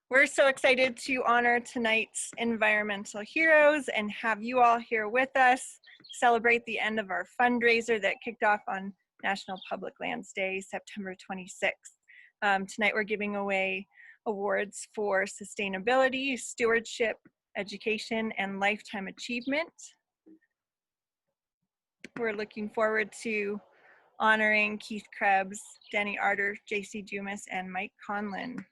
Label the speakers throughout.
Speaker 1: We're so excited to honor tonight's environmental heroes and have you all here with us celebrate the end of our fundraiser that kicked off on National Public Lands Day, September 26th. Tonight we're giving away awards for sustainability, stewardship, education, and lifetime achievement. We're looking forward to honoring Keith Krebs, Danny Arter, JC Dumas, and Mike Conlin.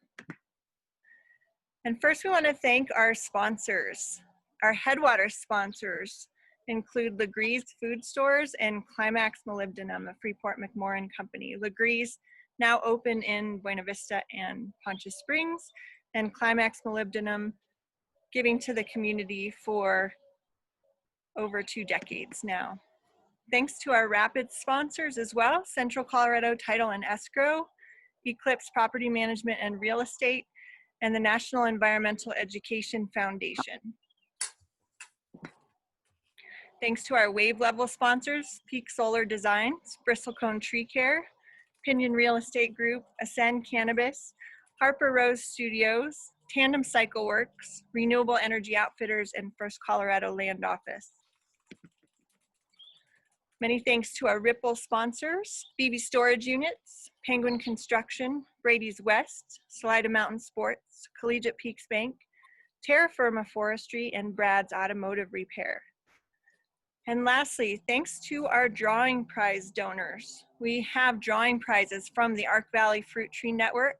Speaker 1: And first we want to thank our sponsors. Our Headwater sponsors include Legree's Food Stores and Climax Molybdenum, a Freeport McMoran company. Legree's now open in Buena Vista and Poncha Springs, and Climax Molybdenum giving to the community for over 2 decades now. Thanks to our Rapid sponsors as well, Central Colorado Title and Escrow, Eclipse Property Management and Real Estate, and the National Environmental Education Foundation. Thanks to our wave level sponsors, Peak Solar Designs, Bristlecone Tree Care, Pinion Real Estate Group, Ascend Cannabis, Harper Rose Studios, Tandem Cycle Works, Renewable Energy Outfitters, and First Colorado Land Office. Many thanks to our Ripple sponsors, BB Storage Units, Penguin Construction, Brady's West, Salida Mountain Sports, Collegiate Peaks Bank, Terra Firma Forestry, and Brad's Automotive Repair. And lastly, thanks to our drawing prize donors. We have drawing prizes from the Ark Valley Fruit Tree Network,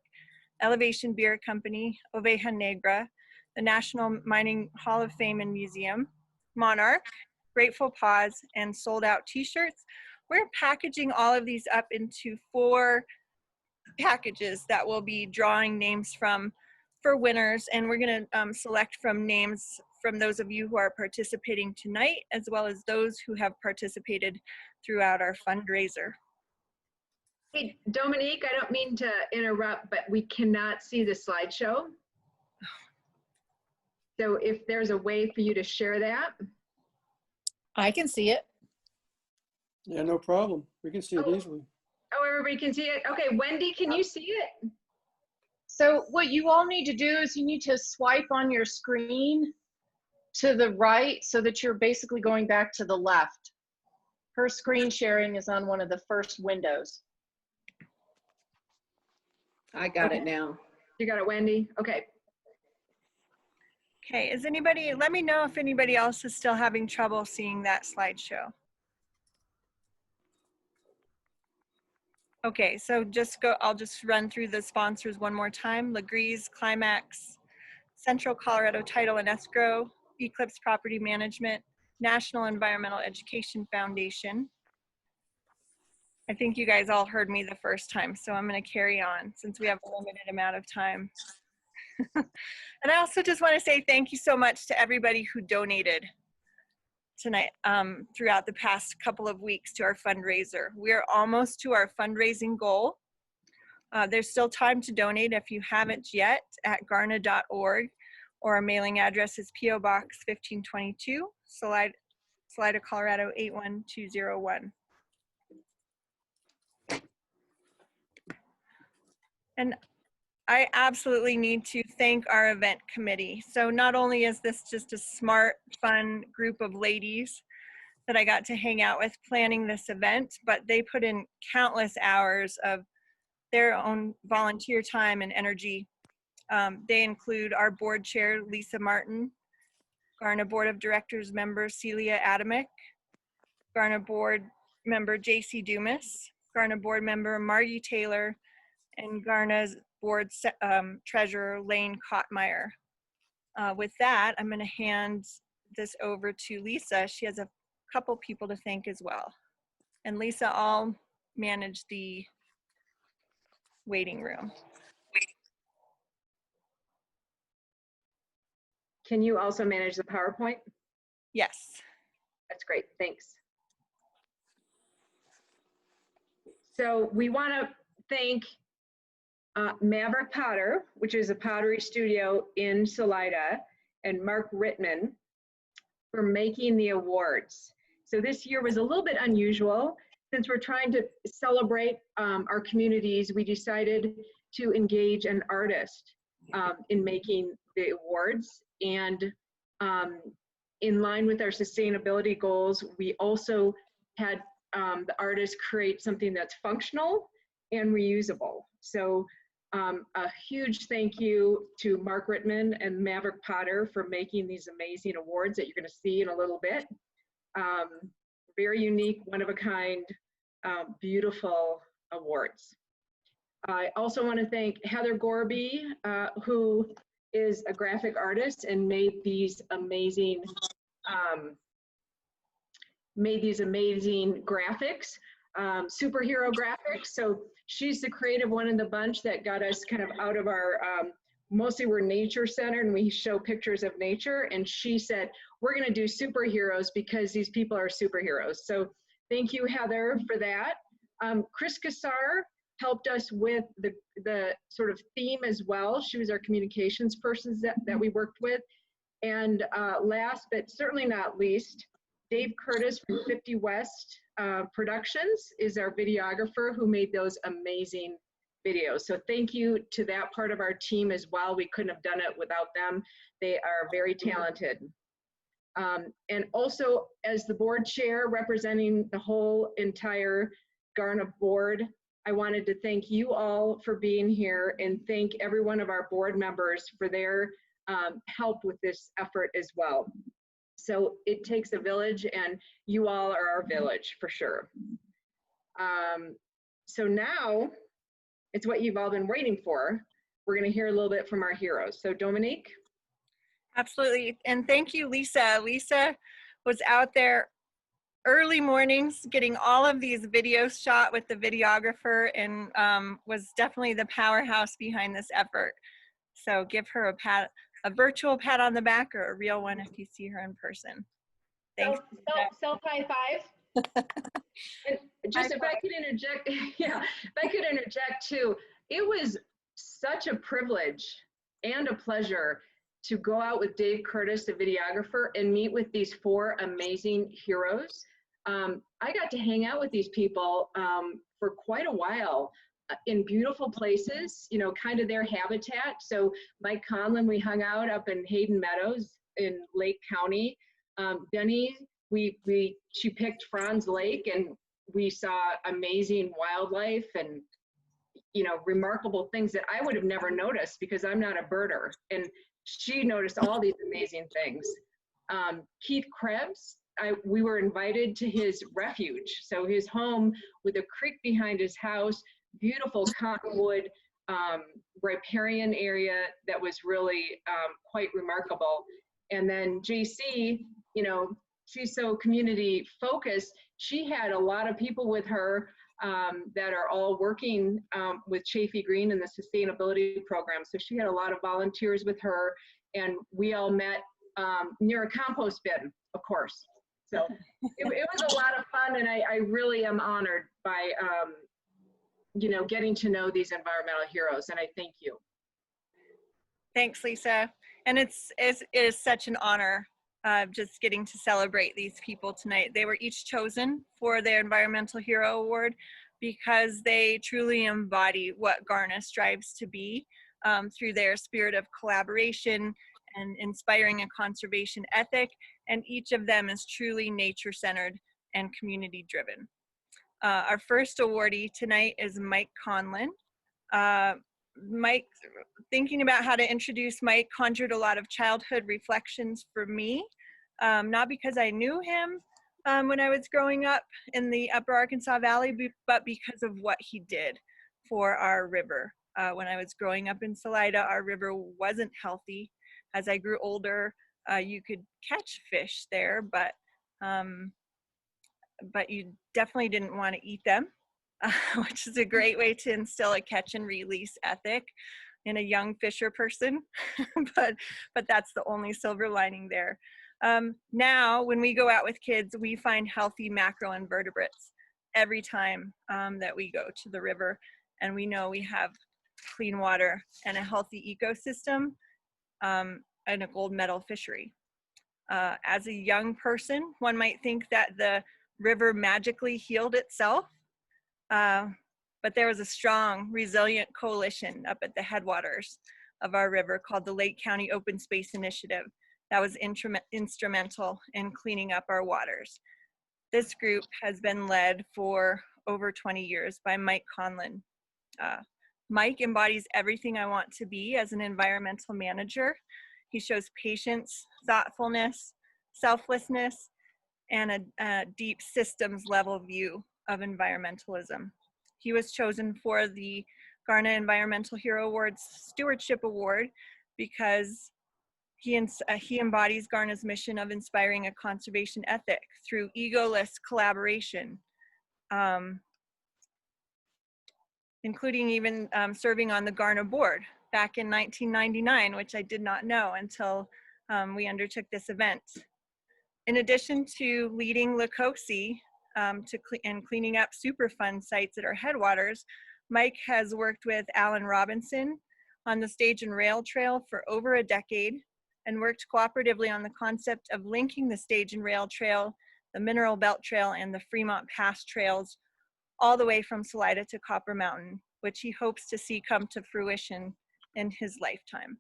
Speaker 1: Elevation Beer Company, Oveja Negra, the National Mining Hall of Fame and Museum, Monarch, Grateful Paws, and Sold Out t-shirts. We're packaging all of these up into 4 packages that will be drawing names from for winners, and we're going to select from names from those of you who are participating tonight, as well as those who have participated throughout our fundraiser.
Speaker 2: Hey, Dominique, I don't mean to interrupt, but we cannot see the slideshow. So if there's a way for you to share that.
Speaker 3: I can see it.
Speaker 4: Yeah, no problem. We can see it easily.
Speaker 2: Oh, everybody can see it? Okay, Wendy, can you see it?
Speaker 3: So what you all need to do is you need to swipe on your screen to the right so that you're basically going back to the left. Her screen sharing is on one of the first windows.
Speaker 5: I got it now.
Speaker 2: You got it, Wendy? Okay.
Speaker 1: Okay, is anybody, let me know if anybody else is still having trouble seeing that slideshow. Okay, so I'll just run through the sponsors one more time. Legree's, Climax, Central Colorado Title and Escrow, Eclipse Property Management, National Environmental Education Foundation. I think you guys all heard me the first time, so I'm gonna carry on since we have a limited amount of time. And I also just want to say thank you so much to everybody who donated tonight throughout the past couple of weeks to our fundraiser. We're almost to our fundraising goal. There's still time to donate if you haven't yet at garna.org, or our mailing address is P.O. Box 1522, Salida, Colorado 81201. And I absolutely need to thank our event committee. So not only is this just a smart, fun group of ladies that I got to hang out with planning this event, but they put in countless hours of their own volunteer time and energy. They include our board chair, Lisa Martin, GARNA Board of Directors member, Celia Adamick, GARNA Board member, JC Dumas, GARNA Board member, Margie Taylor, and GARNA's Board Treasurer, Lane Kottmeyer. With that, I'm going to hand this over to Lisa. She has a couple people to thank as well. And Lisa, I'll manage the waiting room.
Speaker 2: Can you also manage the PowerPoint?
Speaker 1: Yes.
Speaker 2: That's great, thanks. So we want to thank Maverick Potter, which is a pottery studio in Salida, and Mark Rittman for making the awards. So this year was a little bit unusual. Since we're trying to celebrate our communities, we decided to engage an artist. in making the awards. And in line with our sustainability goals, we also had the artists create something that's functional and reusable. So a huge thank you to Mark Rittman and Maverick Potter for making these amazing awards that you're going to see in a little bit. Very unique, one of a kind, beautiful awards. I also want to thank Heather Gorby, who is a graphic artist and made these amazing graphics, superhero graphics. So she's the creative one in the bunch that got us kind of out of our, mostly we're nature centered and we show pictures of nature. And she said, we're going to do superheroes because these people are superheroes. So thank you, Heather, for that. Chris Kassar helped us with the sort of theme as well. She was our communications person that we worked with. And last, but certainly not least, Dave Curtis from 50 West Productions is our videographer who made those amazing videos. So thank you to that part of our team as well. We couldn't have done it without them. They are very talented. And also, as the board chair representing the whole entire GARNA board, I wanted to thank you all for being here and thank every one of our board members for their help with this effort as well. So it takes a village, and you all are our village for sure. So now it's what you've all been waiting for. We're going to hear a little bit from our heroes. So Dominique.
Speaker 1: Absolutely. And thank you, Lisa. Lisa was out there early mornings getting all of these videos shot with the videographer and was definitely the powerhouse behind this effort. So give her a virtual pat on the back or a real one if you see her in person. Thanks.
Speaker 2: Self high five. And just if I could interject, yeah, if I could interject too, it was such a privilege and a pleasure to go out with Dave Curtis, the videographer, and meet with these 4 amazing heroes. I got to hang out with these people for quite a while in beautiful places, you know, kind of their habitat. So Mike Conlon, we hung out up in Hayden Meadows in Lake County. Denny, she picked Franz Lake, and we saw amazing wildlife and, you know, remarkable things that I would have never noticed because I'm not a birder. And she noticed all these amazing things. Keith Krebs, we were invited to his refuge. So his home with a creek behind his house, beautiful cottonwood, riparian area that was really quite remarkable. And then JC, you know, she's so community focused. She had a lot of people with her that are all working with Chafee Green and the sustainability program. So she had a lot of volunteers with her, and we all met near a compost bin, of course. So it was a lot of fun, and I really am honored by, you know, getting to know these environmental heroes, and I thank you.
Speaker 1: Thanks, Lisa. And it is such an honor just getting to celebrate these people tonight. They were each chosen for their Environmental Hero Award because they truly embody what GARNA strives to be through their spirit of collaboration and inspiring a conservation ethic. And each of them is truly nature-centered and community-driven. Our first awardee tonight is Mike Conlon. Mike, thinking about how to introduce Mike conjured a lot of childhood reflections for me, not because I knew him when I was growing up in the Upper Arkansas Valley, but because of what he did for our river. When I was growing up in Salida, our river wasn't healthy. As I grew older, you could catch fish there, but you definitely didn't want to eat them. Which is a great way to instill a catch and release ethic in a young fisher person, but that's the only silver lining there. Now, when we go out with kids, we find healthy macroinvertebrates every time that we go to the river, and we know we have clean water and a healthy ecosystem and a gold medal fishery. As a young person, one might think that the river magically healed itself, but there was a strong, resilient coalition up at the headwaters of our river called the Lake County Open Space Initiative that was instrumental in cleaning up our waters. This group has been led for over 20 years by Mike Conlon. Mike embodies everything I want to be as an environmental manager. He shows patience, thoughtfulness, selflessness, and a deep systems level view of environmentalism. He was chosen for the GARNA Environmental Hero Awards Stewardship Award because he embodies GARNA's mission of inspiring a conservation ethic through egoless collaboration, including even serving on the GARNA board back in 1999, which I did not know until we undertook this event. In addition to leading LaCosi and cleaning up Superfund sites at our headwaters, Mike has worked with Alan Robinson on the Stage and Rail Trail for over a decade and worked cooperatively on the concept of linking the Stage and Rail Trail, the Mineral Belt Trail, and the Fremont Pass trails all the way from Salida to Copper Mountain, which he hopes to see come to fruition in his lifetime.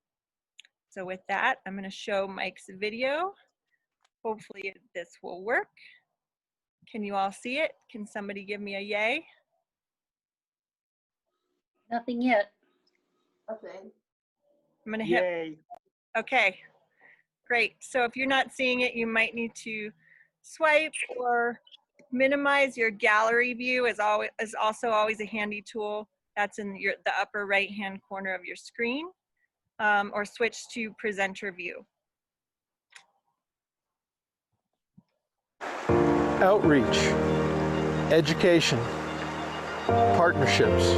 Speaker 1: So with that, I'm going to show Mike's video. Hopefully this will work. Can you all see it? Can somebody give me a yay?
Speaker 6: Nothing yet.
Speaker 5: Okay.
Speaker 1: I'm going to hit. Yay. Okay, great. So if you're not seeing it, you might need to swipe or minimize your gallery view is also always a handy tool. That's in the upper right-hand corner of your screen, or switch to presenter view.
Speaker 7: Outreach, education, partnerships.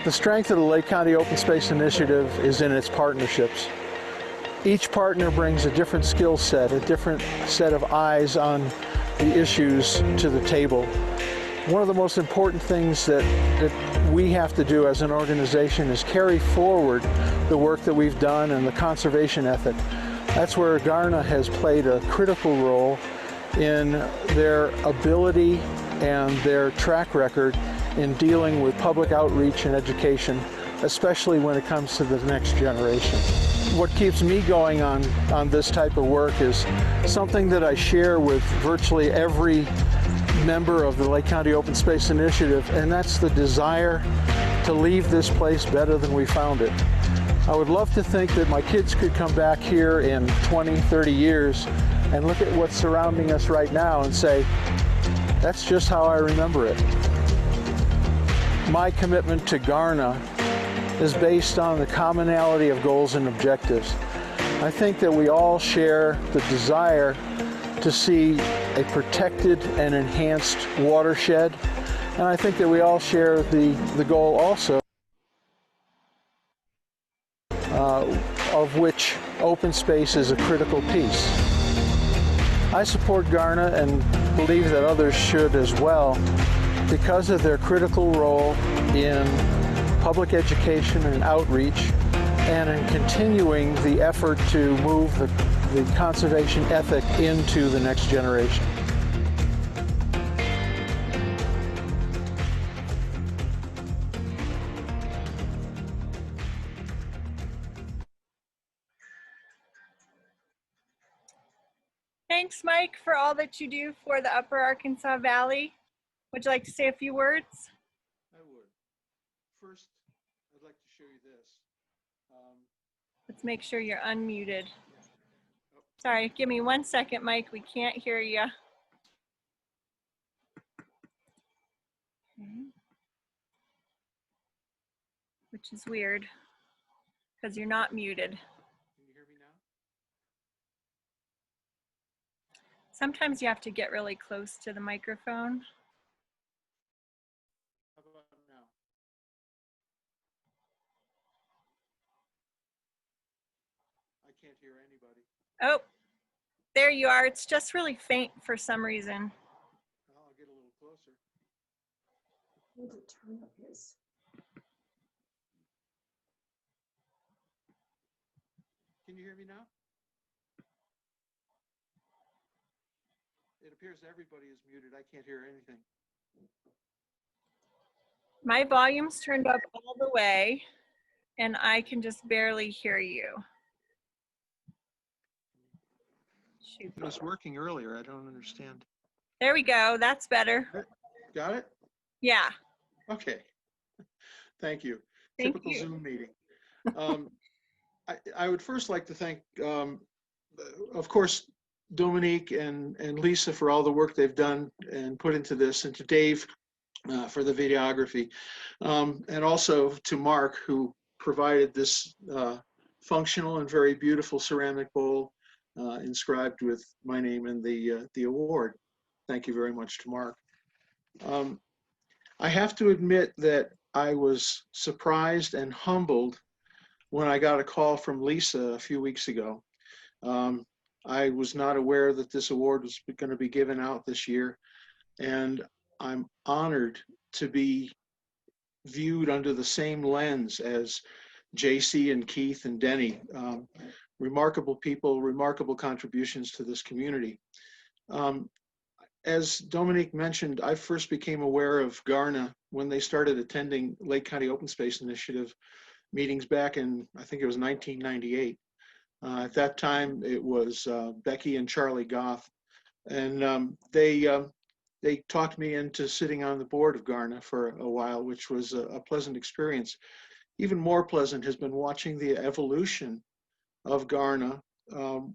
Speaker 7: The strength of the Lake County Open Space Initiative is in its partnerships. Each partner brings a different skill set, a different set of eyes on the issues to the table. One of the most important things that we have to do as an organization is carry forward the work that we've done and the conservation ethic. That's where GARNA has played a critical role in their ability and their track record in dealing with public outreach and education, especially when it comes to the next generation. What keeps me going on this type of work is something that I share with virtually every member of the Lake County Open Space Initiative, and that's the desire to leave this place better than we found it. I would love to think that my kids could come back here in 20, 30 years and look at what's surrounding us right now and say, that's just how I remember it. My commitment to GARNA is based on the commonality of goals and objectives. I think that we all share the desire to see a protected and enhanced watershed, and I think that we all share the goal also of which open space is a critical piece. I support GARNA and believe that others should as well because of their critical role in public education and outreach and in continuing the effort to move the conservation ethic into the next generation.
Speaker 1: Thanks, Mike, for all that you do for the Upper Arkansas Valley. Would you like to say a few words?
Speaker 7: I would. First, I'd like to show you this.
Speaker 1: Let's make sure you're unmuted. Sorry, give me 1 second, Mike. We can't hear you. Okay. Which is weird because you're not muted.
Speaker 7: Can you hear me now?
Speaker 1: Sometimes you have to get really close to the microphone.
Speaker 7: How about now? I can't hear anybody.
Speaker 1: Oh, there you are. It's just really faint for some reason.
Speaker 7: Well, I'll get a little closer.
Speaker 5: Need to turn up his.
Speaker 7: Can you hear me now? It appears everybody is muted. I can't hear anything.
Speaker 1: My volume's turned up all the way and I can just barely hear you. Shoot.
Speaker 6: It was working earlier. I don't understand.
Speaker 1: There we go. That's better.
Speaker 6: Got it?
Speaker 1: Yeah.
Speaker 6: Okay. Thank you.
Speaker 1: Thank
Speaker 6: Typical
Speaker 1: you.
Speaker 6: Zoom meeting. I would first like to thank, of course, Dominique and Lisa for all the work they've done and put into this, and to Dave for the videography, and also to Mark, who provided this functional and very beautiful ceramic bowl inscribed with my name and the award. Thank you very much to Mark. I have to admit that I was surprised and humbled when I got a call from Lisa a few weeks ago. I was not aware that this award was going to be given out this year, and I'm honored to be viewed under the same lens as JC and Keith and Denny. Remarkable people, remarkable contributions to this community. As Dominique mentioned, I first became aware of GARNA when they started attending Lake County Open Space Initiative meetings back in, I think it was 1998. At that time, it was Becky and Charlie Goff, and they talked me into sitting on the board of GARNA for a while, which was a pleasant experience. Even more pleasant has been watching the evolution of GARNA.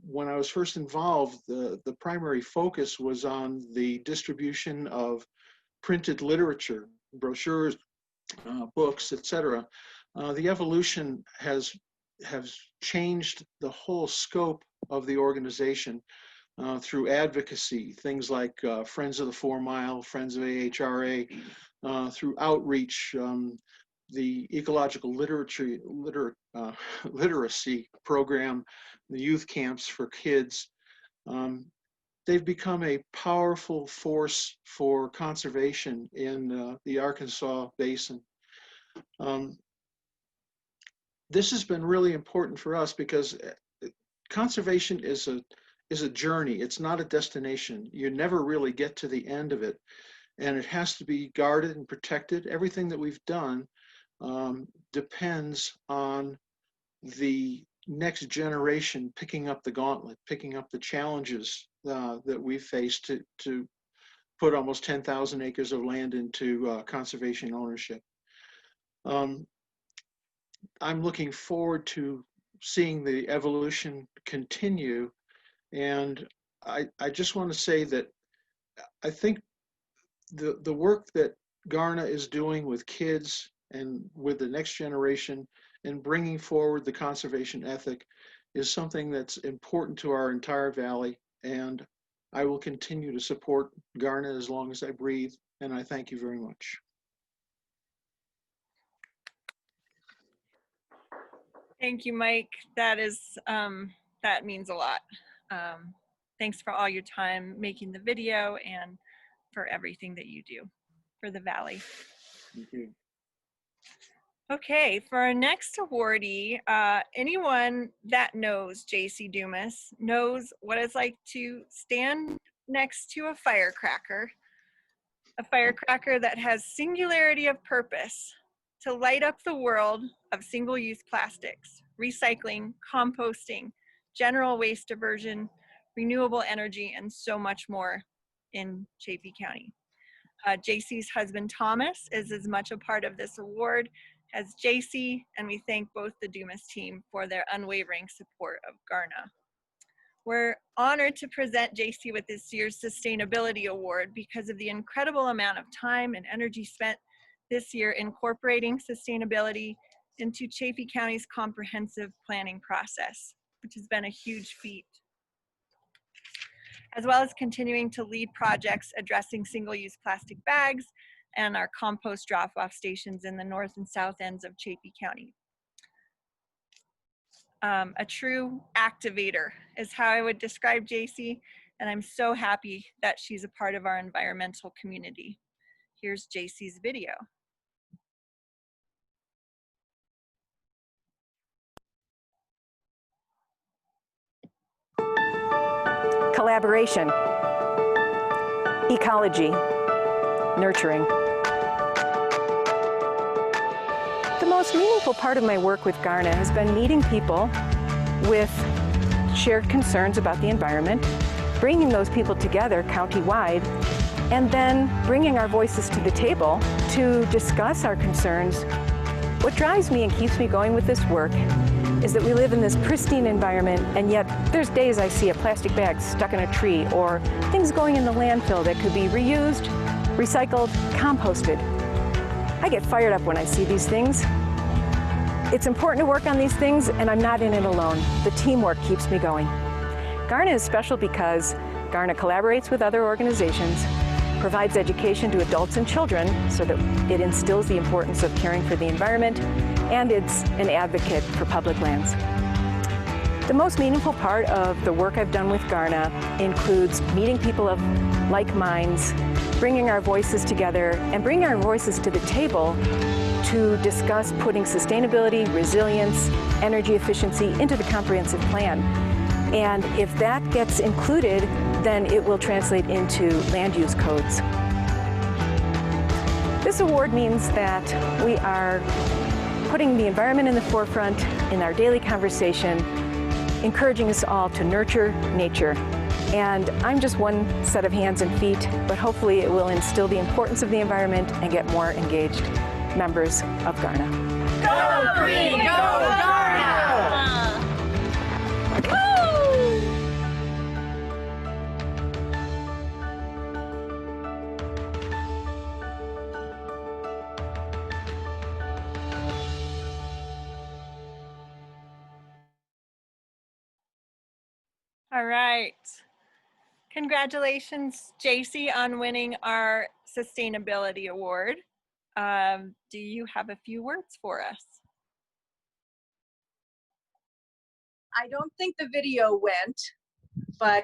Speaker 6: When I was first involved, the primary focus was on the distribution of printed literature, brochures, books, etc. The evolution has changed the whole scope of the organization through advocacy, things like Friends of the 4 Mile, Friends of AHRA, through outreach, the ecological literacy program, the youth camps for kids. They've become a powerful force for conservation in the Arkansas Basin. This has been really important for us because conservation is a journey. It's not a destination. You never really get to the end of it, and it has to be guarded and protected. Everything that we've done depends on the next generation picking up the gauntlet, picking up the challenges that we've faced to put almost 10,000 acres of land into conservation ownership. I'm looking forward to seeing the evolution continue, and I just want to say that I think the work that GARNA is doing with kids and with the next generation and bringing forward the conservation ethic is something that's important to our entire valley, and I will continue to support GARNA as long as I breathe, and I thank you very much.
Speaker 1: Thank you, Mike. That means a lot. Thanks for all your time making the video and for everything that you do for the Valley.
Speaker 6: Thank you.
Speaker 1: Okay, for our next awardee, anyone that knows JC Dumas knows what it's like to stand next to a firecracker that has singularity of purpose to light up the world of single-use plastics, recycling, composting, general waste diversion, renewable energy, and so much more in Chaffee County. JC's husband, Thomas, is as much a part of this award as JC, and we thank both the Dumas team for their unwavering support of GARNA. We're honored to present JC with this year's Sustainability Award because of the incredible amount of time and energy spent this year incorporating sustainability into Chaffee County's comprehensive planning process, which has been a huge feat, as well as continuing to lead projects addressing single-use plastic bags and our compost drop-off stations in the north and south ends of Chaffee County. A true activator is how I would describe JC, and I'm so happy that she's a part of our environmental community. Here's JC's video.
Speaker 8: Collaboration, ecology, nurturing. The most meaningful part of my work with GARNA has been meeting people with shared concerns about the environment, bringing those people together county-wide, and then bringing our voices to the table to discuss our concerns. What drives me and keeps me going with this work is that we live in this pristine environment, and yet there's days I see a plastic bag stuck in a tree or things going in the landfill that could be reused, recycled, composted. I get fired up when I see these things. It's important to work on these things, and I'm not in it alone. The teamwork keeps me going. GARNA is special because GARNA collaborates with other organizations, provides education to adults and children so that it instills the importance of caring for the environment, and it's an advocate for public lands. The most meaningful part of the work I've done with GARNA includes meeting people of like minds, bringing our voices together, and bringing our voices to the table to discuss putting sustainability, resilience, energy efficiency into the comprehensive plan. And if that gets included, then it will translate into land use codes. This award means that we are putting the environment in the forefront in our daily conversation, encouraging us all to nurture nature. And I'm just one set of hands and feet, but hopefully it will instill the importance of the environment and get more engaged members of GARNA.
Speaker 3: Go green, go GARNA!
Speaker 1: All right. Congratulations, JC, on winning our Sustainability Award. Do you have a few words for us?
Speaker 9: I don't think the video went, but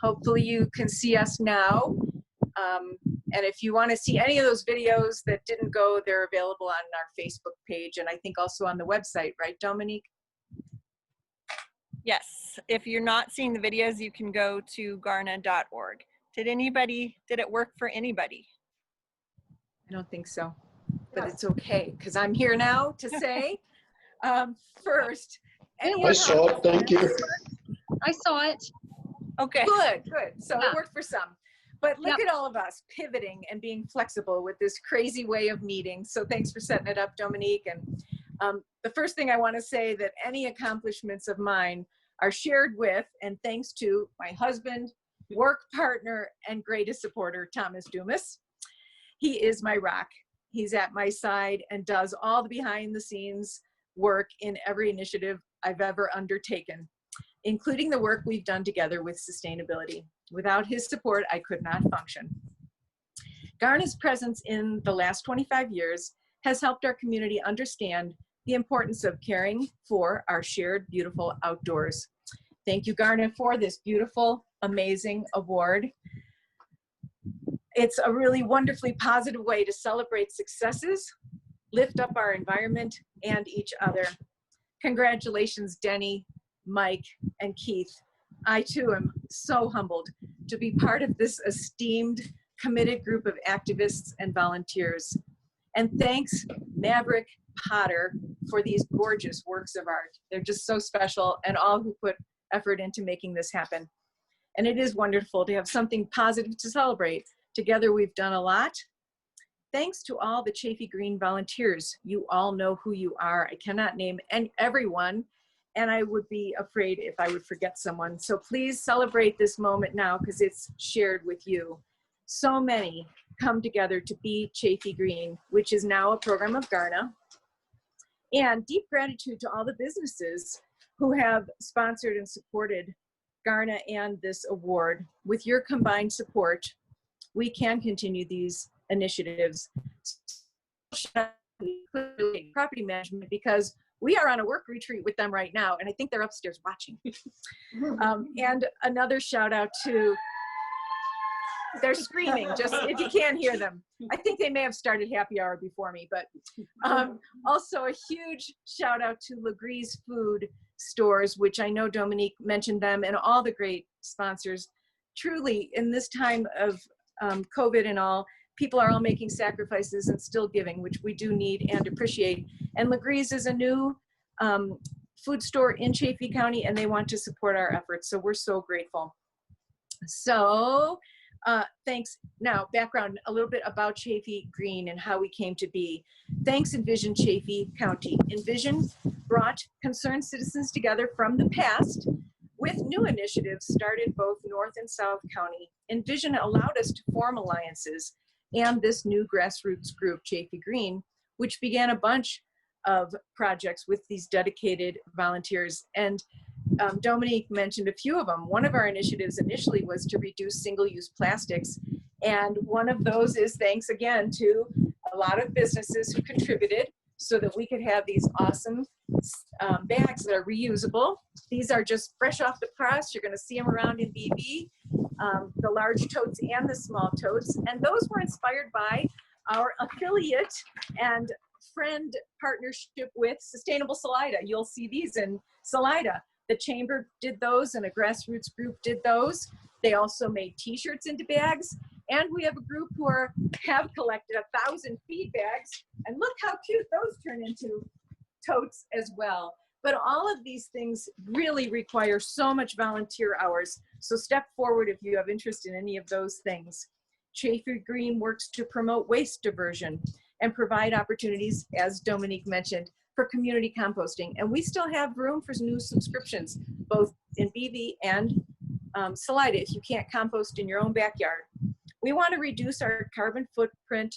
Speaker 9: hopefully you can see us now. And if you want to see any of those videos that didn't go, they're available on our Facebook page, and I think also on the website, right, Dominique?
Speaker 1: Yes, if you're not seeing the videos, you can go to garna.org. Did it work for anybody?
Speaker 9: I don't think so, but it's okay, because I'm here now to say, first,
Speaker 10: I saw it, thank you.
Speaker 5: I saw it.
Speaker 1: Okay.
Speaker 9: Good. So
Speaker 5: Yeah.
Speaker 9: it worked for some. But look at all of us pivoting and being flexible with this crazy way of meeting. So thanks for setting it up, Dominique. And the first thing I want to say that any accomplishments of mine are shared with, and thanks to my husband, work partner, and greatest supporter, Thomas Dumas. He is my rock. He's at my side and does all the behind the scenes work in every initiative I've ever undertaken, including the work we've done together with sustainability. Without his support, I could not function. GARNA's presence in the last 25 years has helped our community understand the importance of caring for our shared beautiful outdoors. Thank you, GARNA, for this beautiful, amazing award. It's a really wonderfully positive way to celebrate successes, lift up our environment and each other. Congratulations, Denny, Mike, and Keith. I too am so humbled to be part of this esteemed, committed group of activists and volunteers. And thanks, Maverick Potter, for these gorgeous works of art. They're just so special, and all who put effort into making this happen. And it is wonderful to have something positive to celebrate. Together we've done a lot. Thanks to all the Chaffee Green volunteers. You all know who you are. I cannot name everyone, and I would be afraid if I would forget someone. So please celebrate this moment now, because it's shared with you. So many come together to be Chaffee Green, which is now a program of GARNA. And deep gratitude to all the businesses who have sponsored and supported GARNA and this award. With your combined support, we can continue these initiatives. Property management, because we are on a work retreat with them right now, and I think they're upstairs watching. And another shout out to, they're screaming, just if you can't hear them. I think they may have started happy hour before me, but also a huge shout out to Legree's Food Stores, which I know Dominique mentioned them, and all the great sponsors. Truly, in this time of COVID and all, people are all making sacrifices and still giving, which we do need and appreciate. And Legree's is a new food store in Chaffey County, and they want to support our efforts. So we're so grateful. So thanks. Now, background, a little bit about Chaffey Green and how we came to be. Thanks, Envision Chaffey County. Envision brought concerned citizens together from the past with new initiatives started both North and South County. Envision allowed us to form alliances and this new grassroots group, Chaffey Green, which began a bunch of projects with these dedicated volunteers. And Dominique mentioned a few of them. One of our initiatives initially was to reduce single-use plastics. And one of those is thanks again to a lot of businesses who contributed so that we could have these awesome bags that are reusable. These are just fresh off the press. You're gonna see them around in BB, the large totes and the small totes. And those were inspired by our affiliate and friend partnership with Sustainable Salida. You'll see these in Salida. The chamber did those and a grassroots group did those. They also made t-shirts into bags. And we have a group who have collected 1,000 feed bags. And look how cute those turn into totes as well. But all of these things really require so much volunteer hours. So step forward if you have interest in any of those things. Chaffey Green works to promote waste diversion and provide opportunities, as Dominique mentioned, for community composting. And we still have room for new subscriptions, both in BV and Salida, if you can't compost in your own backyard. We want to reduce our carbon footprint,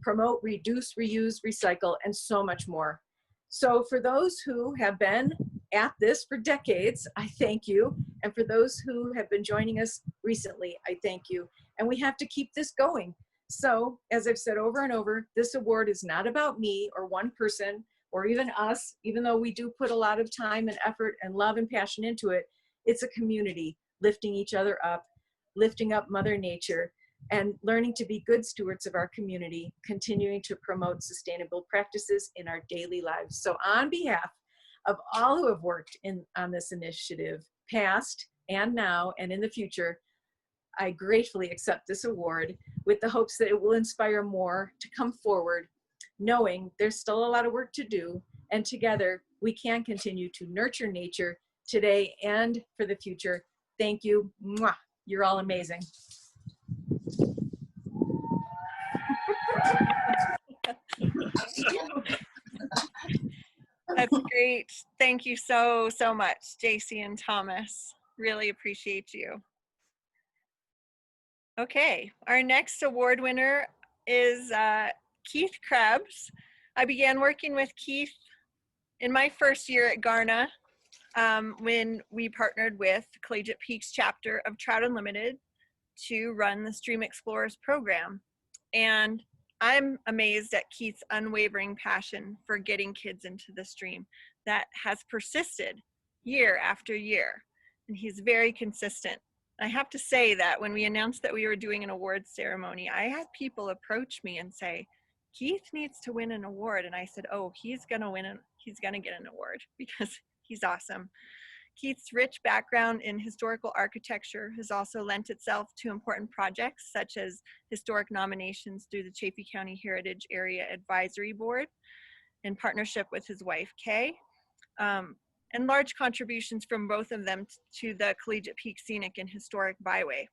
Speaker 9: promote, reduce, reuse, recycle, and so much more. So for those who have been at this for decades, I thank you. And for those who have been joining us recently, I thank you. And we have to keep this going. So as I've said over and over, this award is not about me or one person or even us, even though we do put a lot of time and effort and love and passion into it. It's a community lifting each other up, lifting up Mother Nature, and learning to be good stewards of our community, continuing to promote sustainable practices in our daily lives. So on behalf of all who have worked on this initiative, past and now and in the future, I gratefully accept this award with the hopes that it will inspire more to come forward, knowing there's still a lot of work to do, and together we can continue to nurture nature today and for the future. Thank you. Mwah. You're all amazing.
Speaker 1: That's great. Thank you so, so much, JC and Thomas. Really appreciate you. Okay, our next award winner is Keith Krebs. I began working with Keith in my first year at GARNA when we partnered with Collegiate Peaks chapter of Trout Unlimited to run the Stream Explorers program. And I'm amazed at Keith's unwavering passion for getting kids into the stream that has persisted year after year. And he's very consistent. I have to say that when we announced that we were doing an awards ceremony, I had people approach me and say, Keith needs to win an award. And I said, oh, he's gonna get an award because he's awesome. Keith's rich background in historical architecture has also lent itself to important projects such as historic nominations through the Chaffey County Heritage Area Advisory Board in partnership with his wife, Kay, and large contributions from both of them to the Collegiate Peak Scenic and Historic Byway.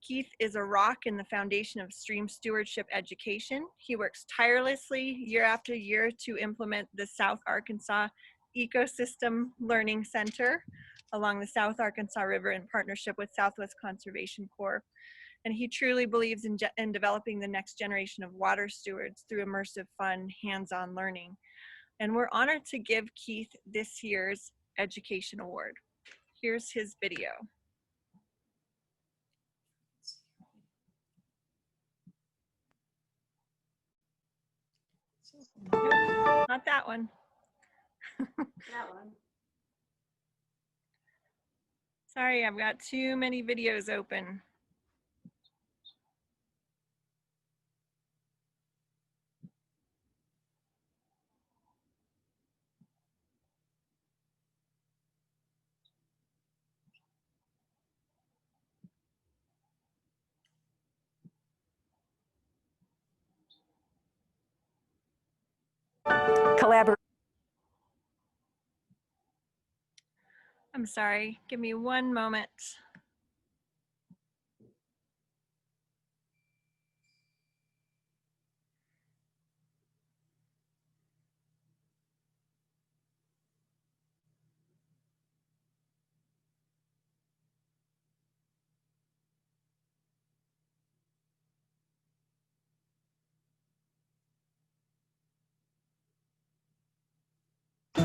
Speaker 1: Keith is a rock in the foundation of stream stewardship education. He works tirelessly year after year to implement the South Arkansas Ecosystem Learning Center along the South Arkansas River in partnership with Southwest Conservation Corps. And he truly believes in developing the next generation of water stewards through immersive, fun, hands-on learning. And we're honored to give Keith this year's Education Award. Here's his video. Nope, not that one.
Speaker 11: That one.
Speaker 1: Sorry, I've got too many videos open.
Speaker 8: collaborate.
Speaker 1: I'm sorry, give me one moment.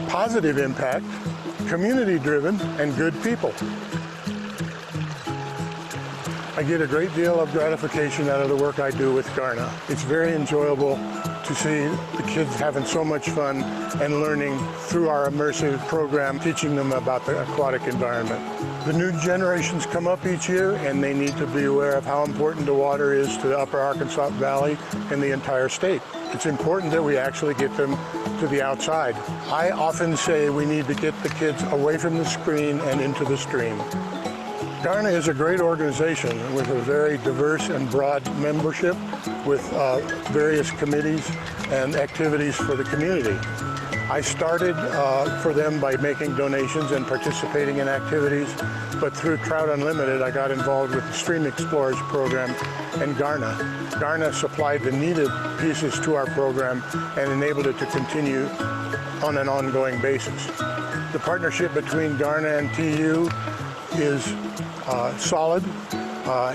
Speaker 12: Positive impact, community-driven, and good people. I get a great deal of gratification out of the work I do with GARNA. It's very enjoyable to see the kids having so much fun and learning through our immersive program, teaching them about the aquatic environment. The new generations come up each year and they need to be aware of how important the water is to the upper Arkansas Valley and the entire state. It's important that we actually get them to the outside. I often say we need to get the kids away from the screen and into the stream. GARNA is a great organization with a very diverse and broad membership with various committees and activities for the community. I started for them by making donations and participating in activities, but through Trout Unlimited, I got involved with the Stream Explorers program and GARNA. GARNA supplied the needed pieces to our program and enabled it to continue on an ongoing basis. The partnership between GARNA and TU is solid,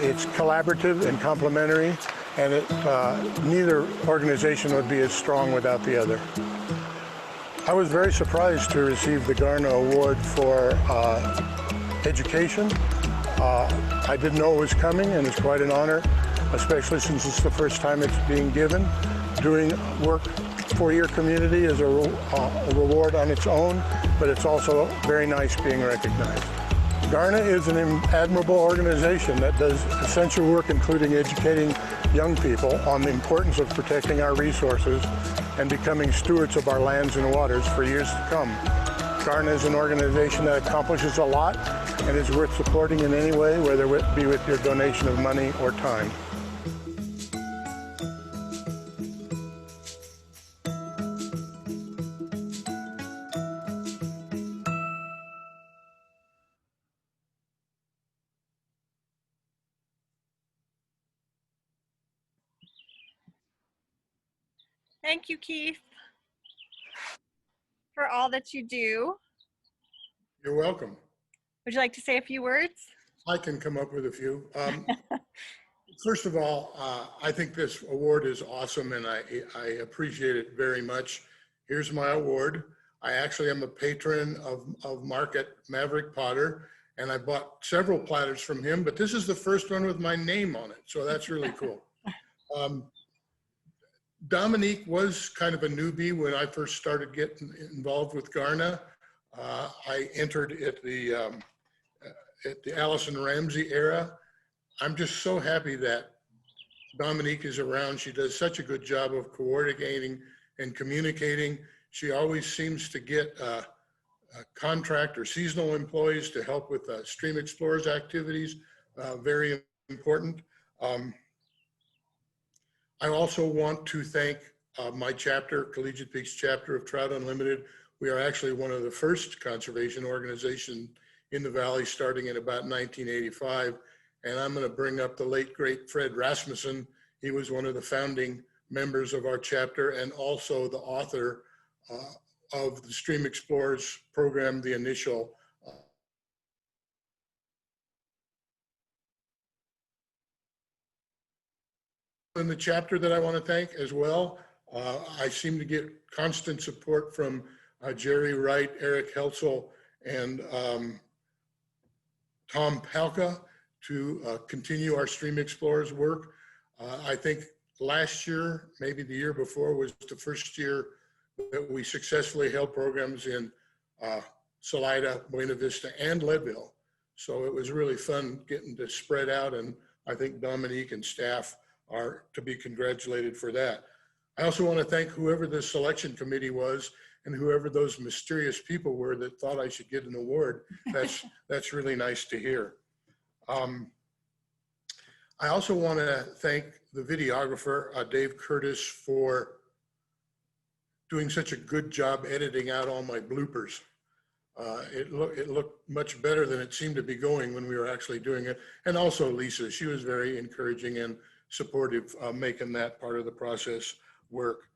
Speaker 12: it's collaborative and complementary, and neither organization would be as strong without the other. I was very surprised to receive the GARNA Award for education. I didn't know it was coming, and it's quite an honor, especially since it's the first time it's being given. Doing work for your community is a reward on its own, but it's also very nice being recognized. GARNA is an admirable organization that does essential work, including educating young people on the importance of protecting our resources and becoming stewards of our lands and waters for years to come. GARNA is an organization that accomplishes a lot and is worth supporting in any way, whether it be with your donation of money or time.
Speaker 1: Thank you, Keith, for all that you do.
Speaker 12: You're welcome.
Speaker 1: Would you like to say a few words?
Speaker 12: I can come up with a few. First of all, I think this award is awesome and I appreciate it very much. Here's my award. I actually am a patron of Mark at Maverick Potter, and I bought several platters from him, but this is the first one with my name on it, so that's really cool. Dominique was kind of a newbie when I first started getting involved with GARNA. I entered at the Allison Ramsey era. I'm just so happy that Dominique is around. She does such a good job of coordinating and communicating. She always seems to get contract or seasonal employees to help with Stream Explorers activities, very important. I also want to thank my chapter, Collegiate Peaks chapter of Trout Unlimited. We are actually one of the first conservation organizations in the Valley, starting in about 1985. And I'm going to bring up the late, great Fred Rasmussen. He was one of the founding members of our chapter and also the author of the Stream Explorers program, the initial in the chapter that I want to thank as well. I seem to get constant support from Jerry Wright, Eric Heltzel, and Tom Palka to continue our Stream Explorers work. I think last year, maybe the year before, was the first year that we successfully held programs in Salida, Buena Vista, and Leadville. So it was really fun getting to spread out, and I think Dominique and staff are to be congratulated for that. I also want to thank whoever the selection committee was and whoever those mysterious people were that thought I should get an award. That's really nice to hear. I also want to thank the videographer, Dave Curtis, for doing such a good job editing out all my bloopers. It looked much better than it seemed to be going when we were actually doing it. And also Lisa, she was very encouraging and supportive, making that part of the process work.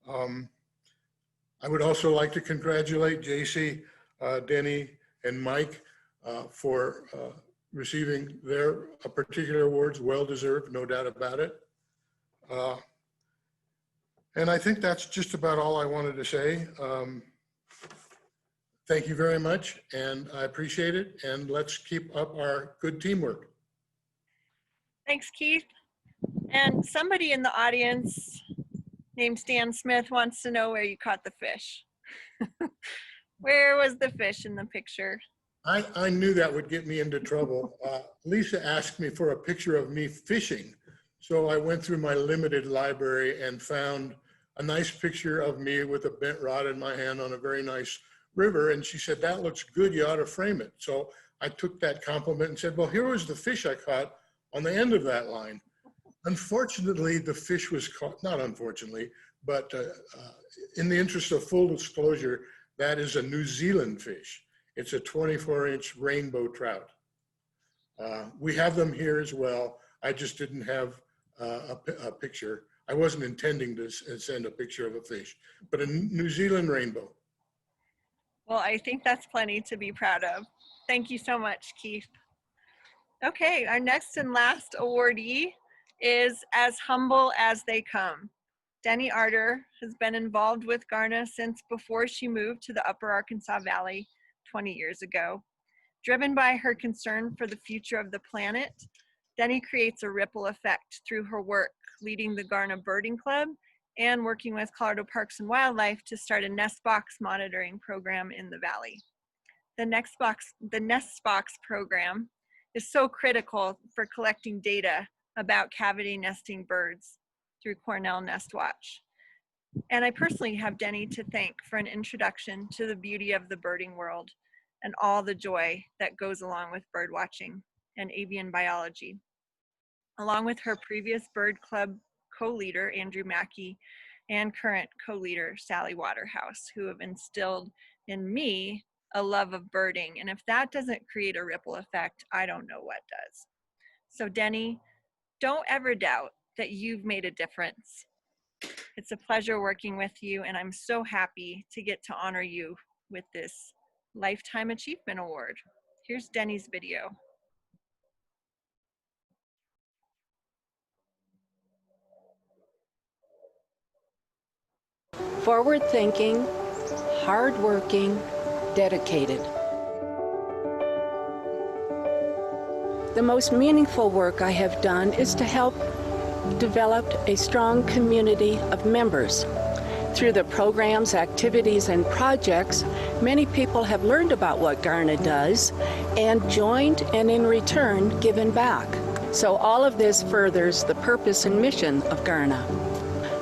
Speaker 12: I would also like to congratulate JC, Denny, and Mike for receiving their particular awards, well-deserved, no doubt about it. And I think that's just about all I wanted to say. Thank you very much, and I appreciate it, and let's keep up our good teamwork.
Speaker 1: Thanks, Keith. And somebody in the audience named Stan Smith wants to know where you caught the fish. Where was the fish in the picture?
Speaker 12: I knew that would get me into trouble. Lisa asked me for a picture of me fishing. So I went through my limited library and found a nice picture of me with a bent rod in my hand on a very nice river. And she said, that looks good, you ought to frame it. So I took that compliment and said, well, here was the fish I caught on the end of that line. Unfortunately, the fish was caught, not unfortunately, but in the interest of full disclosure, that is a New Zealand fish. It's a 24-inch rainbow trout. We have them here as well. I just didn't have a picture. I wasn't intending to send a picture of a fish, but a New Zealand rainbow.
Speaker 1: Well, I think that's plenty to be proud of. Thank you so much, Keith. Okay, our next and last awardee is As Humble as They Come. Denny Arter has been involved with GARNA since before she moved to the Upper Arkansas Valley 20 years ago. Driven by her concern for the future of the planet, Denny creates a ripple effect through her work, leading the GARNA Birding Club and working with Colorado Parks and Wildlife to start a nest box monitoring program in the valley. The nest box program is so critical for collecting data about cavity nesting birds through Cornell Nest Watch. And I personally have Denny to thank for an introduction to the beauty of the birding world and all the joy that goes along with bird watching and avian biology. Along with her previous bird club co-leader, Andrew Mackey, and current co-leader, Sally Waterhouse, who have instilled in me a love of birding. And if that doesn't create a ripple effect, I don't know what does. So Denny, don't ever doubt that you've made a difference. It's a pleasure working with you, and I'm so happy to get to honor you with this Lifetime Achievement Award. Here's Denny's video.
Speaker 13: Forward-thinking, hard-working, dedicated. The most meaningful work I have done is to help develop a strong community of members. Through the programs, activities, and projects, many people have learned about what GARNA does and joined, and in return, given back. So all of this furthers the purpose and mission of GARNA.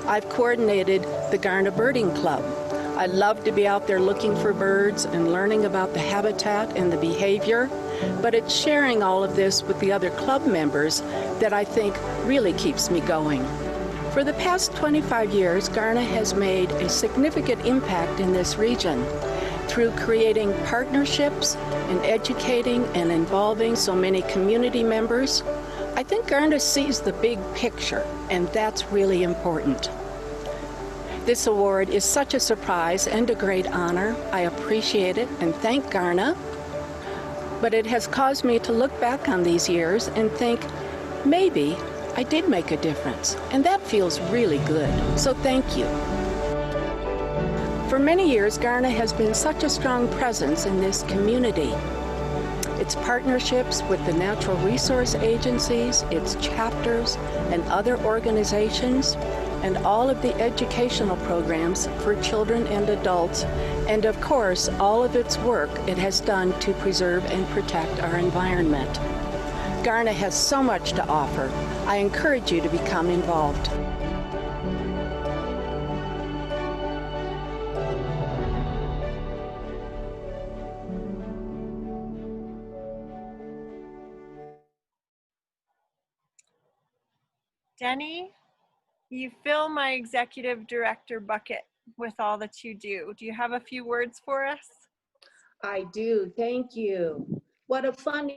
Speaker 13: I've coordinated the GARNA Birding Club. I love to be out there looking for birds and learning about the habitat and the behavior, but it's sharing all of this with the other club members that I think really keeps me going. For the past 25 years, GARNA has made a significant impact in this region through creating partnerships and educating and involving so many community members. I think GARNA sees the big picture, and that's really important. This award is such a surprise and a great honor. I appreciate it and thank GARNA. But it has caused me to look back on these years and think, maybe I did make a difference, and that feels really good. So thank you. For many years, GARNA has been such a strong presence in this community. Its partnerships with the natural resource agencies, its chapters, and other organizations, and all of the educational programs for children and adults, and of course, all of its work it has done to preserve and protect our environment. GARNA has so much to offer. I encourage you to become involved.
Speaker 1: Denny, you fill my executive director bucket with all that you do. Do you have a few words for us?
Speaker 14: I do. Thank you. What a fun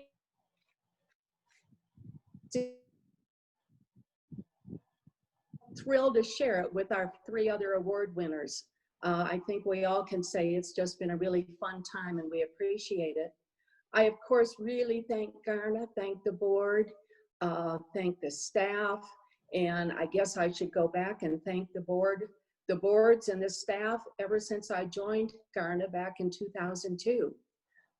Speaker 14: thrilled to share it with our 3 other award winners. I think we all can say it's just been a really fun time and we appreciate it. I, of course, really thank GARNA, thank the board, thank the staff, and I guess I should go back and thank the boards and the staff ever since I joined GARNA back in 2002.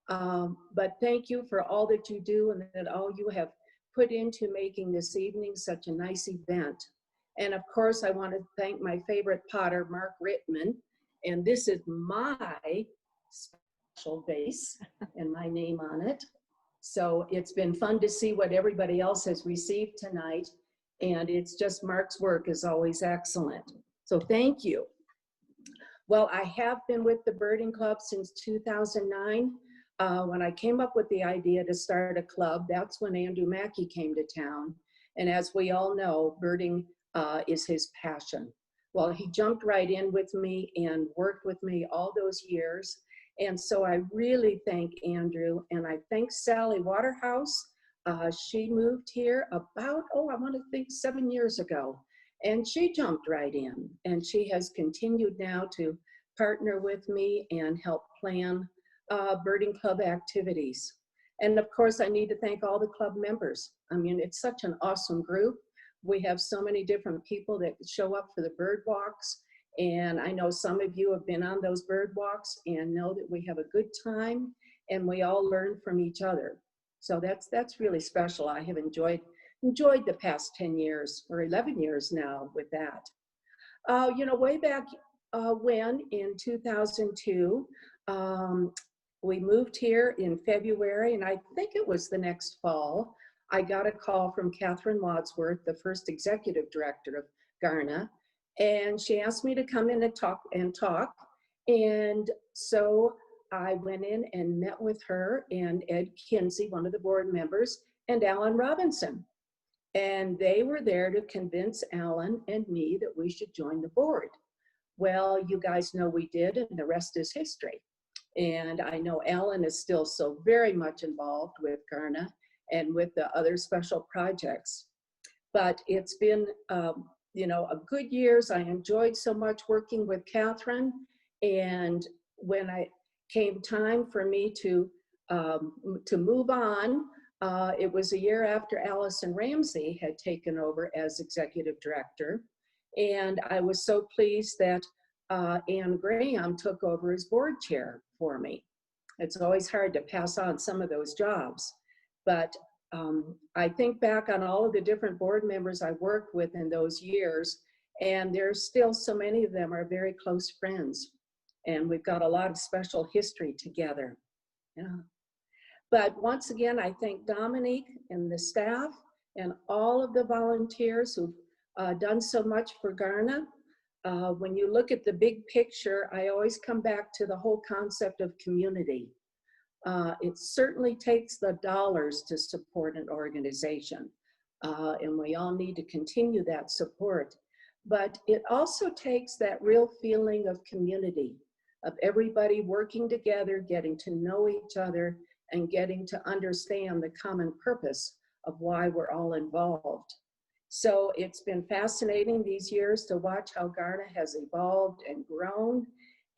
Speaker 14: But thank you for all that you do and that all you have put into making this evening such a nice event. And of course, I want to thank my favorite potter, Mark Rittman. And this is my special vase and my name on it. So it's been fun to see what everybody else has received tonight. And it's just Mark's work is always excellent. So thank you. Well, I have been with the Birding Club since 2009. When I came up with the idea to start a club, that's when Andrew Mackey came to town. And as we all know, birding is his passion. Well, he jumped right in with me and worked with me all those years. And so I really thank Andrew, and I thank Sally Waterhouse. She moved here about, I want to think 7 years ago. And she jumped right in, and she has continued now to partner with me and help plan birding club activities. And of course, I need to thank all the club members. I mean, it's such an awesome group. We have so many different people that show up for the bird walks. And I know some of you have been on those bird walks and know that we have a good time and we all learn from each other. So that's really special. I have enjoyed the past 10 years or 11 years now with that. You know, way back when in 2002, we moved here in February, and I think it was the next fall, I got a call from Catherine Wadsworth, the first executive director of GARNA, and she asked me to come in and talk. And so I went in and met with her and Ed Kinsey, one of the board members, and Alan Robinson. And they were there to convince Alan and me that we should join the board. Well, you guys know we did, and the rest is history. And I know Alan is still so very much involved with GARNA and with the other special projects. But it's been, you know, a good years. I enjoyed so much working with Catherine. And when it came time for me to move on, it was a year after Allison Ramsey had taken over as executive director. And I was so pleased that Ann Graham took over as board chair for me. It's always hard to pass on some of those jobs. But I think back on all of the different board members I worked with in those years, and there's still so many of them are very close friends. And we've got a lot of special history together. Yeah. But once again, I thank Dominique and the staff and all of the volunteers who've done so much for GARNA. When you look at the big picture, I always come back to the whole concept of community. It certainly takes the dollars to support an organization, and we all need to continue that support. But it also takes that real feeling of community, of everybody working together, getting to know each other, and getting to understand the common purpose of why we're all involved. So it's been fascinating these years to watch how GARNA has evolved and grown,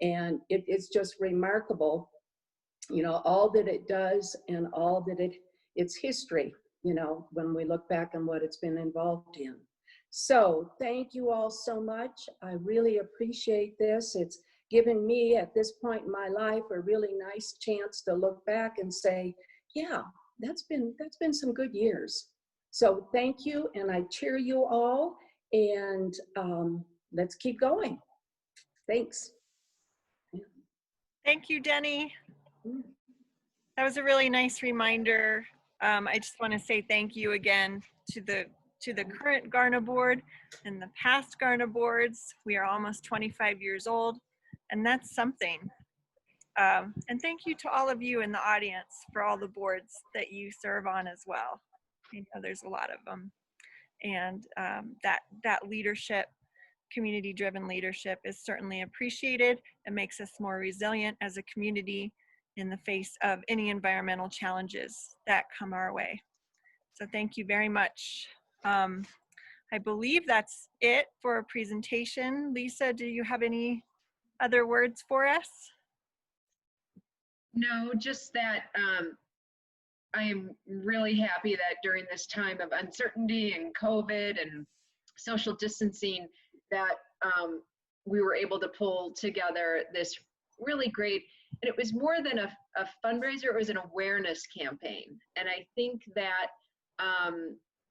Speaker 14: and it's just remarkable, you know, all that it does and all that its history, you know, when we look back on what it's been involved in. So thank you all so much. I really appreciate this. It's given me at this point in my life a really nice chance to look back and say, yeah, that's been some good years. So thank you, and I cheer you all, and let's keep going. Thanks.
Speaker 1: Thank you, Denny. That was a really nice reminder. I just want to say thank you again to the current GARNA board and the past GARNA boards. We are almost 25 years old, and that's something. And thank you to all of you in the audience for all the boards that you serve on as well. I know there's a lot of them. And that leadership community-driven leadership is certainly appreciated and makes us more resilient as a community in the face of any environmental challenges that come our way. So thank you very much. I believe that's it for a presentation. Lisa, do you have any other words for us?
Speaker 2: No, just that I am really happy that during this time of uncertainty and COVID and social distancing that we were able to pull together this really great, and it was more than a fundraiser, it was an awareness campaign. And I think that,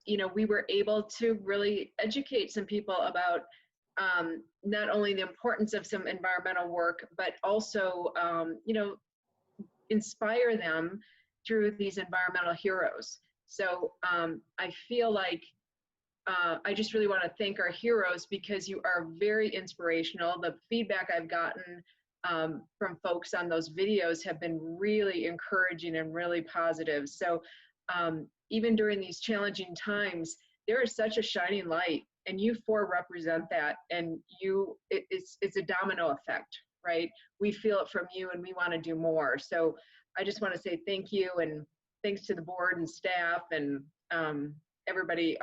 Speaker 2: you know, we were able to really educate some people about not only the importance of some environmental work, but also, you know, inspire them through these environmental heroes. So I feel like I just really want to thank our heroes because you are very inspirational. The feedback I've gotten from folks on those videos have been really encouraging and really positive. So even during these challenging times, there is such a shining light, and you four represent that. And it's a domino effect, right? We feel it from you, and we want to do more. So I just want to say thank you, and thanks to the board and staff and everybody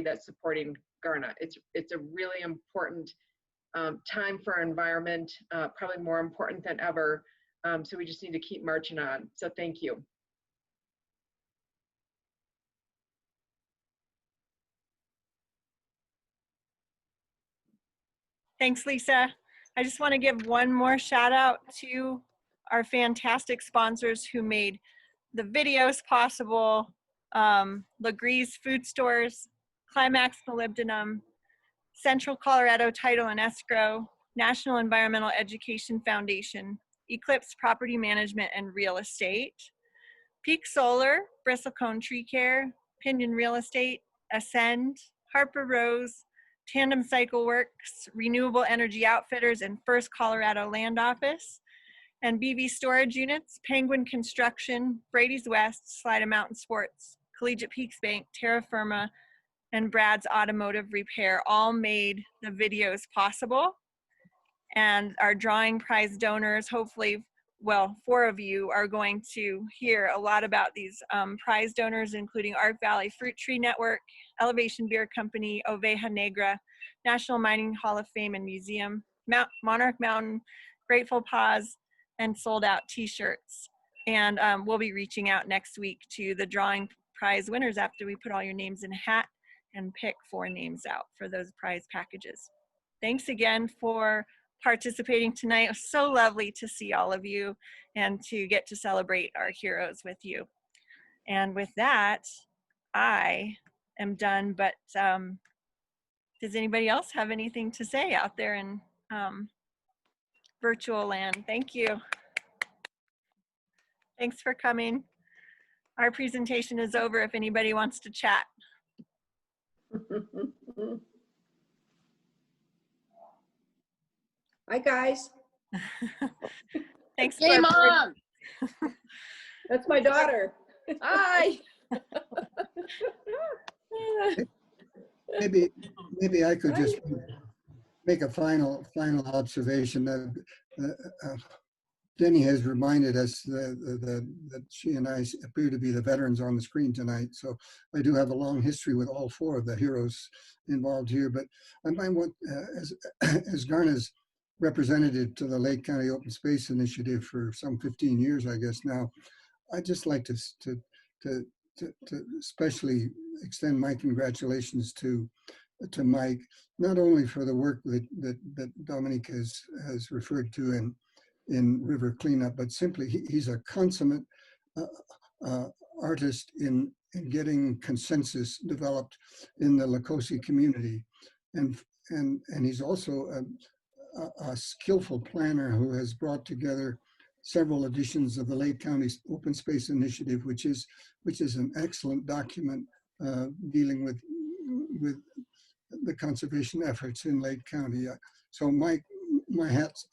Speaker 2: that's supporting GARNA. It's a really important time for our environment, probably more important than ever. So we just need to keep marching on. So thank you.
Speaker 1: Thanks, Lisa. I just want to give one more shout out to our fantastic sponsors who made the videos possible. Legree's Food Stores, Climax Molybdenum, Central Colorado Title and Escrow, National Environmental Education Foundation, Eclipse Property Management and Real Estate, Peak Solar, Bristlecone Tree Care, Pinion Real Estate, Ascend, Harper Rose, Tandem Cycle Works, Renewable Energy Outfitters, and First Colorado Land Office, and BV Storage Units, Penguin Construction, Brady's West, Slida Mountain Sports, Collegiate Peaks Bank, Terra Firma, and Brad's Automotive Repair all made the videos possible. And our drawing prize donors, hopefully, well, 4 of you are going to hear a lot about these prize donors, including Arc Valley Fruit Tree Network, Elevation Beer Company, Oveja Negra, National Mining Hall of Fame and Museum, Monarch Mountain, Grateful Paws, and Sold Out t-shirts. And we'll be reaching out next week to the drawing prize winners after we put all your names in a hat and pick 4 names out for those prize packages. Thanks again for participating tonight. It was so lovely to see all of you and to get to celebrate our heroes with you. And with that, I am done, but does anybody else have anything to say out there in virtual land? Thank you. Thanks for coming. Our presentation is over if anybody wants to chat.
Speaker 14: Hi, guys.
Speaker 1: Thanks.
Speaker 3: Hey, Mom.
Speaker 14: That's my daughter. Hi.
Speaker 15: Maybe I could just make a final observation. Denny has reminded us that she and I appear to be the veterans on the screen tonight. So I do have a long history with all 4 of the heroes involved here. But I might want, as GARNA's representative to the Lake County Open Space Initiative for some 15 years, I guess now, I'd just like to especially extend my congratulations to Mike, not only for the work that Dominique has referred to in river cleanup, but simply he's a consummate artist in getting consensus developed in the Lacosi community, and he's also a skillful planner who has brought together several editions of the Lake County Open Space Initiative, which is an excellent document dealing with the conservation efforts in Lake County. So Mike, my hat's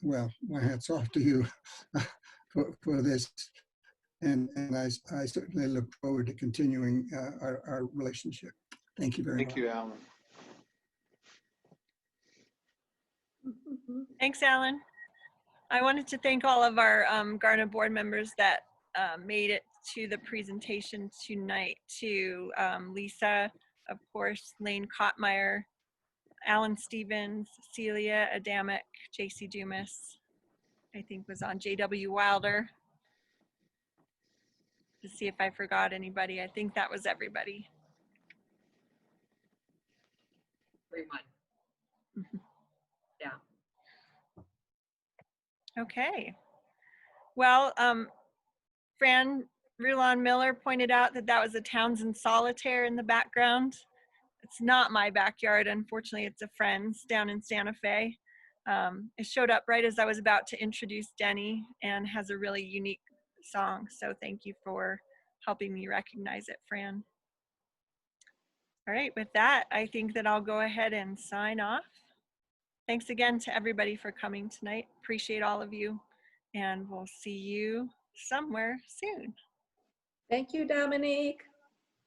Speaker 15: off to you for this, and I certainly look forward to continuing our relationship. Thank you very much.
Speaker 6: Thank you, Alan.
Speaker 1: Thanks, Alan. I wanted to thank all of our GARNA board members that made it to the presentation tonight, to Lisa, of course, Lane Kottmeyer, Alan Stevens, Celia Adamic, JC Dumas, I think was on, JW Wilder. To see if I forgot anybody. I think that was everybody.
Speaker 2: Everyone. Yeah.
Speaker 1: Okay. Well, Fran Rulon Miller pointed out that that was a Townsend Solitaire in the background. It's not my backyard, unfortunately. It's a friend's down in Santa Fe. It showed up right as I was about to introduce Denny and has a really unique song. So thank you for helping me recognize it, Fran. All right, with that, I think that I'll go ahead and sign off. Thanks again to everybody for coming tonight. Appreciate all of you, and we'll see you somewhere soon.
Speaker 14: Thank you, Dominique.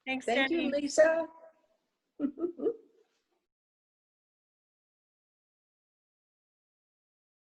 Speaker 1: Thanks,
Speaker 14: Thank
Speaker 1: Jenny.
Speaker 14: you, Lisa.